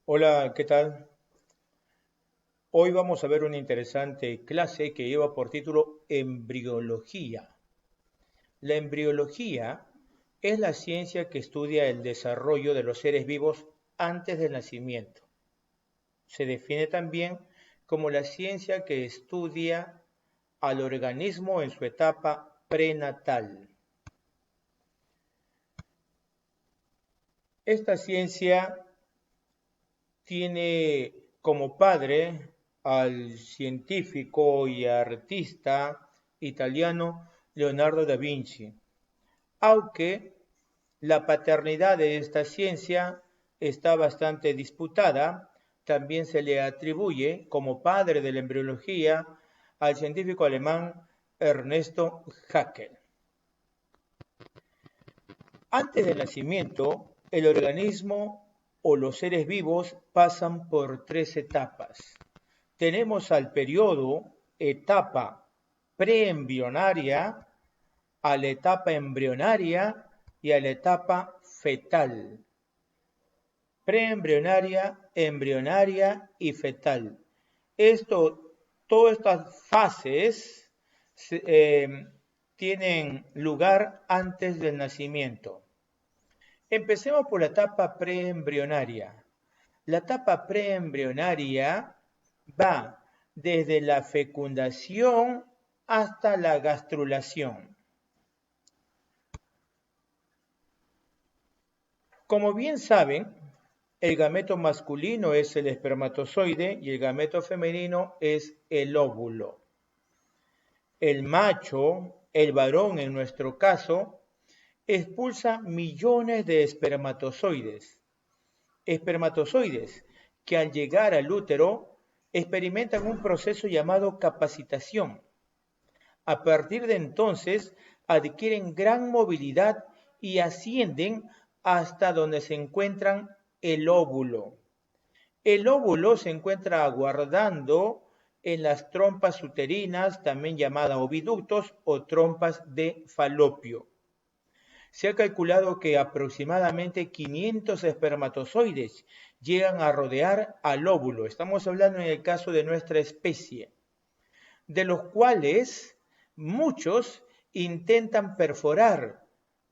Hola, ¿qué tal? Hoy vamos a ver una interesante clase que lleva por título Embriología. La embriología es la ciencia que estudia el desarrollo de los seres vivos antes del nacimiento. Se define también como la ciencia que estudia al organismo en su etapa prenatal. Esta ciencia tiene como padre al científico y artista italiano Leonardo da Vinci, aunque la paternidad de esta ciencia está bastante disputada. También se le atribuye como padre de la embriología al científico alemán Ernesto Haeckel. Antes del nacimiento, el organismo o los seres vivos pasan por tres etapas. Tenemos al periodo etapa preembrionaria, a la etapa embrionaria y a la etapa fetal. Preembrionaria, embrionaria y fetal. Todas estas fases tienen lugar antes del nacimiento. Empecemos por la etapa preembrionaria. La etapa preembrionaria va desde la fecundación hasta la gastrulación. Como bien saben, el gameto masculino es el espermatozoide y el gameto femenino es el óvulo. El macho, el varón en nuestro caso, expulsa millones de espermatozoides que al llegar al útero experimentan un proceso llamado capacitación. A partir de entonces adquieren gran movilidad y ascienden hasta donde se encuentran el óvulo. El óvulo se encuentra aguardando en las trompas uterinas, también llamadas oviductos o trompas de falopio. Se ha calculado que aproximadamente 500 espermatozoides llegan a rodear al óvulo. Estamos hablando en el caso de nuestra especie, de los cuales muchos intentan perforar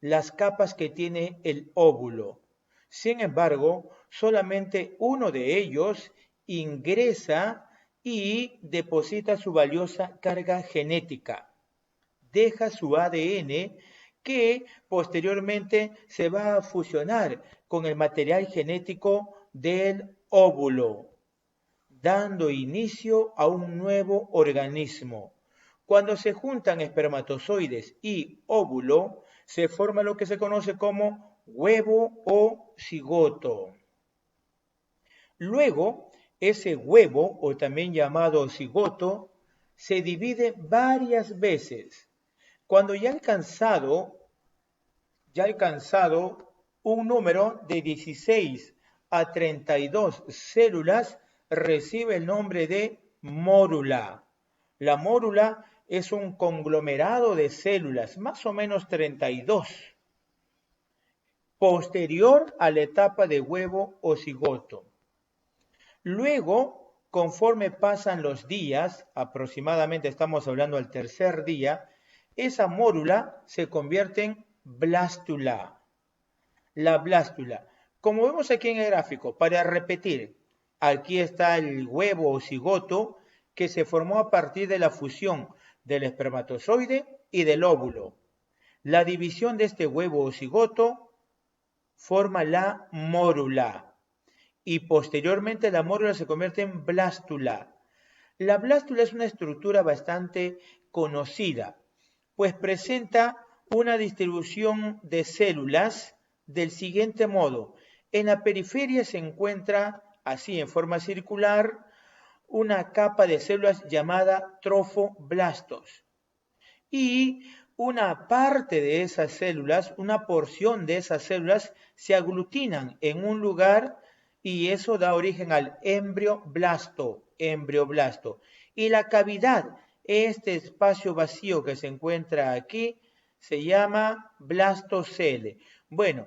las capas que tiene el óvulo. Sin embargo, solamente uno de ellos ingresa y deposita su valiosa carga genética. Deja su ADN que posteriormente se va a fusionar con el material genético del óvulo, dando inicio a un nuevo organismo. Cuando se juntan espermatozoides y óvulo, se forma lo que se conoce como huevo o cigoto. Luego, ese huevo, o también llamado cigoto, se divide varias veces. Cuando ya ha alcanzado un número de 16 a 32 células, recibe el nombre de mórula. La mórula es un conglomerado de células, más o menos 32, posterior a la etapa de huevo o cigoto. Luego, conforme pasan los días, aproximadamente estamos hablando del tercer día, esa mórula se convierte en blástula. La blástula. Como vemos aquí en el gráfico, para repetir, aquí está el huevo o cigoto que se formó a partir de la fusión del espermatozoide y del óvulo. La división de este huevo o cigoto forma la mórula y posteriormente la mórula se convierte en blástula. La blástula es una estructura bastante conocida, pues presenta una distribución de células del siguiente modo. En la periferia se encuentra, así en forma circular, una capa de células llamada trofoblastos. Y una parte de esas células, una porción de esas células, se aglutinan en un lugar y eso da origen al embrioblasto. Y la cavidad, este espacio vacío que se encuentra aquí, se llama blastocele. Bueno,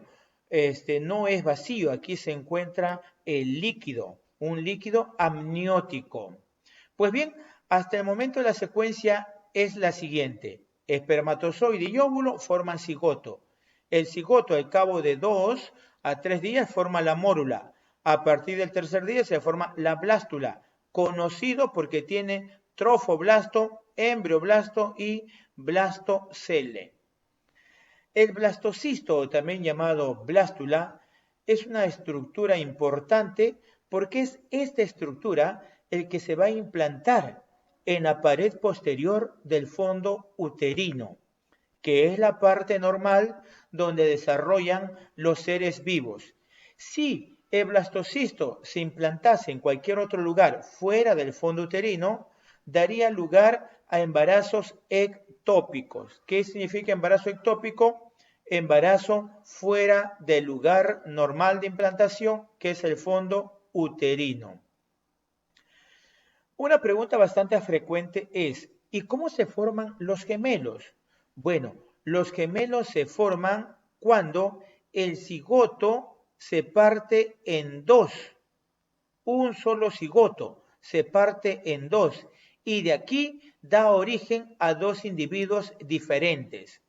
no es vacío, aquí se encuentra el líquido, un líquido amniótico. Pues bien, hasta el momento la secuencia es la siguiente. Espermatozoide y óvulo forman cigoto. El cigoto al cabo de 2 a 3 días forma la mórula. A partir del tercer día se forma la blástula, conocido porque tiene trofoblasto, embrioblasto y blastocele. El blastocisto, también llamado blástula, es una estructura importante porque es esta estructura el que se va a implantar en la pared posterior del fondo uterino, que es la parte normal donde desarrollan los seres vivos. Si el blastocisto se implantase en cualquier otro lugar fuera del fondo uterino, daría lugar a embarazos ectópicos. ¿Qué significa embarazo ectópico? Embarazo fuera del lugar normal de implantación, que es el fondo uterino. Una pregunta bastante frecuente es, ¿y cómo se forman los gemelos? Bueno, los gemelos se forman cuando el cigoto se parte en dos. Un solo cigoto se parte en dos y de aquí da origen a dos individuos diferentes.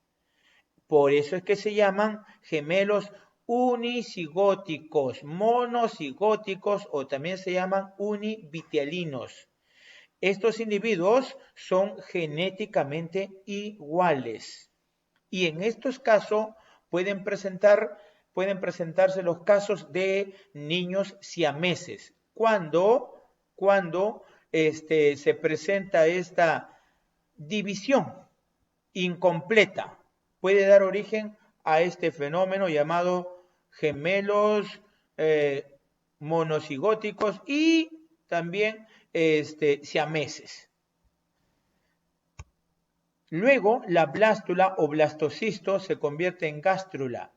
Por eso es que se llaman gemelos unicigóticos, monocigóticos o también se llaman univitelinos. Estos individuos son genéticamente iguales y en estos casos pueden presentarse los casos de niños siameses. Cuando se presenta esta división incompleta, puede dar origen a este fenómeno llamado gemelos monocigóticos y también siameses. Luego, la blástula o blastocisto se convierte en gástrula.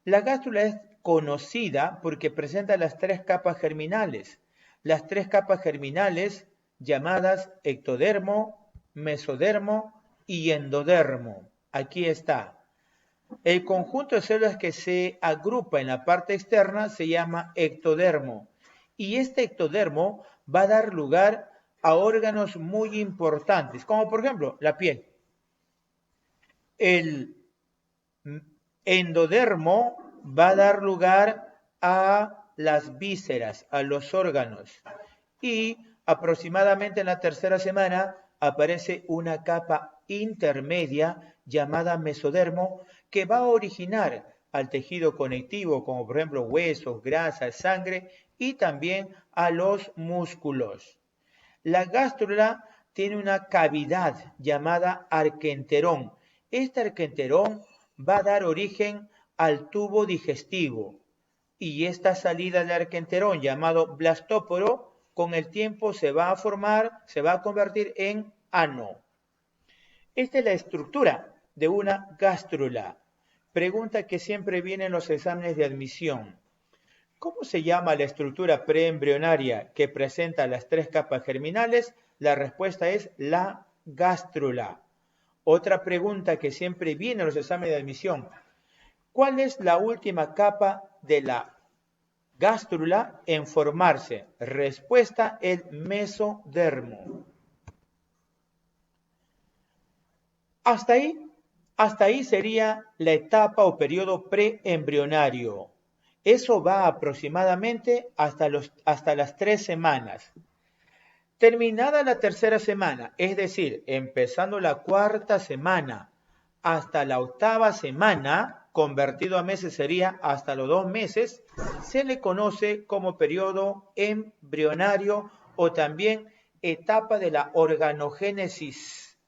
La gástrula es conocida porque presenta las tres capas germinales. Las tres capas germinales llamadas ectodermo, mesodermo y endodermo. Aquí está. El conjunto de células que se agrupa en la parte externa se llama ectodermo. Y este ectodermo va a dar lugar a órganos muy importantes, como por ejemplo la piel. El endodermo va a dar lugar a las vísceras, a los órganos. Y aproximadamente en la tercera semana aparece una capa intermedia llamada mesodermo que va a originar al tejido conectivo, como por ejemplo huesos, grasa, sangre y también a los músculos. La gástrula tiene una cavidad llamada arquenterón. Este arquenterón va a dar origen al tubo digestivo y esta salida del arquenterón llamado blastóporo con el tiempo se va a convertir en ano. Esta es la estructura de una gástrula. Pregunta que siempre viene en los exámenes de admisión. ¿Cómo se llama la estructura preembrionaria que presenta las tres capas germinales? La respuesta es la gástrula. Otra pregunta que siempre viene en los exámenes de admisión. ¿Cuál es la última capa de la gástrula en formarse? Respuesta, el mesodermo. Hasta ahí sería la etapa o periodo preembrionario. Eso va aproximadamente hasta las 3 semanas. Terminada la tercera semana, es decir, empezando la cuarta semana hasta la octava semana, convertido a meses sería hasta los 2 meses, se le conoce como periodo embrionario o también etapa de la organogénesis.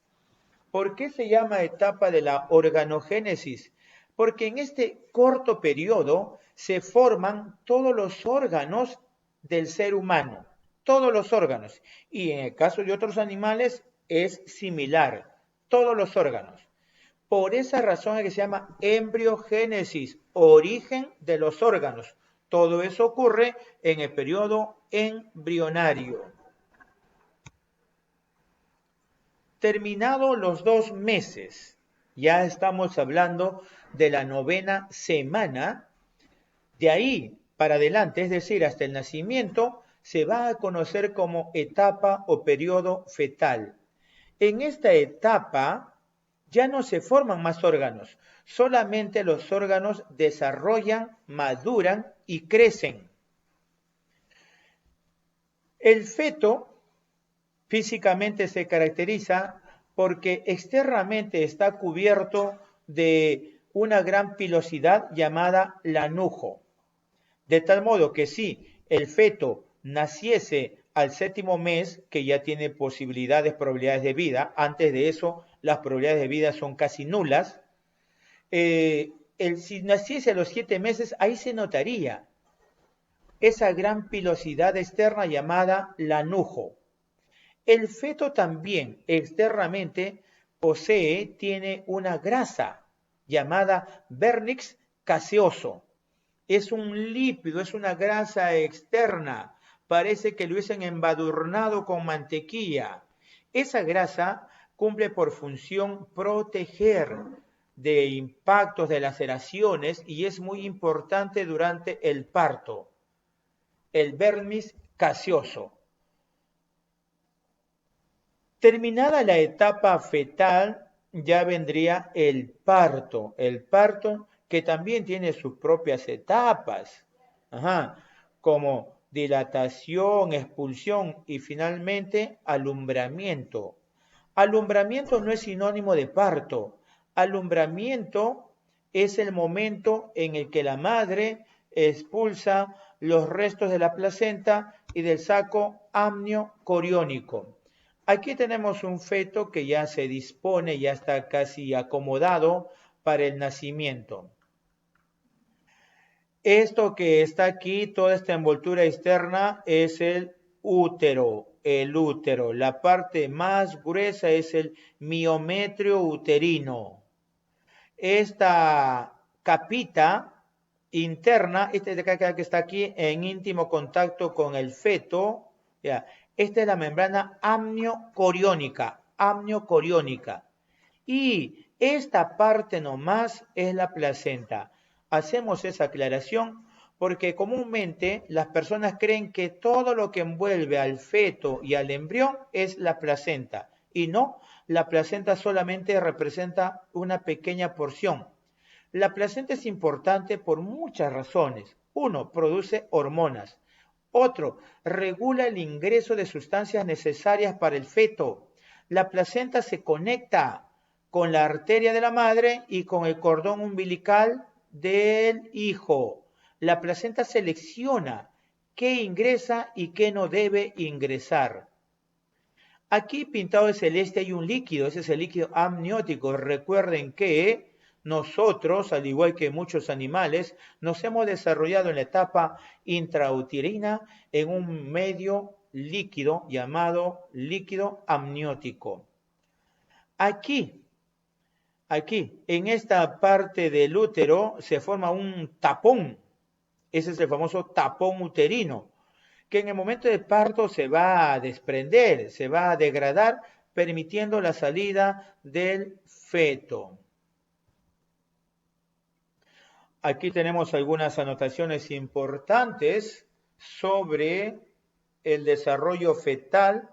¿Por qué se llama etapa de la organogénesis? Porque en este corto periodo se forman todos los órganos del ser humano, todos los órganos. Y en el caso de otros animales es similar, todos los órganos. Por esa razón es que se llama embriogénesis, origen de los órganos. Todo eso ocurre en el periodo embrionario. Terminados los 2 meses, ya estamos hablando de la 9ª semana, De ahí para adelante, es decir, hasta el nacimiento, se va a conocer como etapa o periodo fetal. En esta etapa ya no se forman más órganos, solamente los órganos desarrollan, maduran y crecen. El feto físicamente se caracteriza porque externamente está cubierto de una gran pilosidad llamada lanujo. De tal modo que si el feto naciese al 7º mes, que ya tiene probabilidades de vida, antes de eso las probabilidades de vida son casi nulas, si naciese a los 7 meses, ahí se notaría esa gran pilosidad externa llamada lanujo. El feto también externamente tiene una grasa llamada vernix caseoso. Es un lípido, es una grasa externa. Parece que lo hubiesen embadurnado con mantequilla. Esa grasa cumple por función proteger de impactos, de laceraciones, y es muy importante durante el parto. El vermis caseoso. Terminada la etapa fetal, ya vendría el parto. El parto que también tiene sus propias etapas, como dilatación, expulsión y finalmente alumbramiento. Alumbramiento no es sinónimo de parto. Alumbramiento es el momento en el que la madre expulsa los restos de la placenta y del saco amniocoriónico. Aquí tenemos un feto que ya se dispone, ya está casi acomodado para el nacimiento. Esto que está aquí, toda esta envoltura externa, es el útero. El útero. La parte más gruesa es el miometrio uterino. Esta capita interna, este de acá que está aquí en íntimo contacto con el feto, ya, esta es la membrana amniocoriónica, y esta parte nomás es la placenta. Hacemos esa aclaración porque comúnmente las personas creen que todo lo que envuelve al feto y al embrión es la placenta, y no, la placenta solamente representa una pequeña porción. La placenta es importante por muchas razones. Uno, produce hormonas. Otro, regula el ingreso de sustancias necesarias para el feto. La placenta se conecta con la arteria de la madre y con el cordón umbilical del hijo. La placenta selecciona qué ingresa y qué no debe ingresar. Aquí pintado de celeste hay un líquido, ese es el líquido amniótico. Recuerden que nosotros, al igual que muchos animales, nos hemos desarrollado en la etapa intrauterina en un medio líquido llamado líquido amniótico. Aquí, en esta parte del útero se forma un tapón. Ese es el famoso tapón uterino, que en el momento de parto se va a desprender, se va a degradar, permitiendo la salida del feto. Aquí tenemos algunas anotaciones importantes sobre el desarrollo fetal.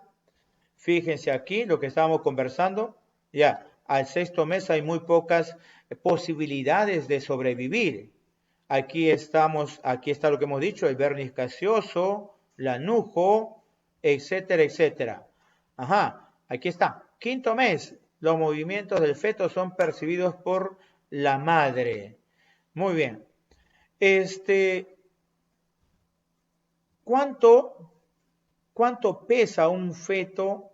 Fíjense aquí lo que estábamos conversando. Ya, al 6º mes hay muy pocas posibilidades de sobrevivir. Aquí está lo que hemos dicho, el vernis caseoso, lanujo, etcétera, etcétera. Aquí está. 5º mes, los movimientos del feto son percibidos por la madre. Muy bien. ¿Cuánto pesa un feto,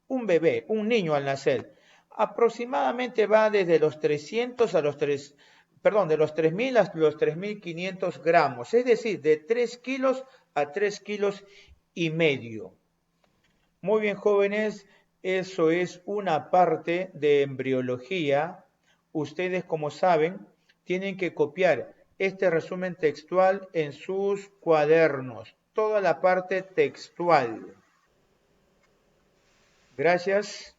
un bebé, un niño al nacer? Aproximadamente va desde los 300 a los 3, perdón, de los 3.000 a los 3.500 gramos, es decir, de 3 kilos a 3 kilos y medio. Muy bien, jóvenes, eso es una parte de embriología. Ustedes, como saben, tienen que copiar este resumen textual en sus cuadernos, toda la parte textual. Gracias.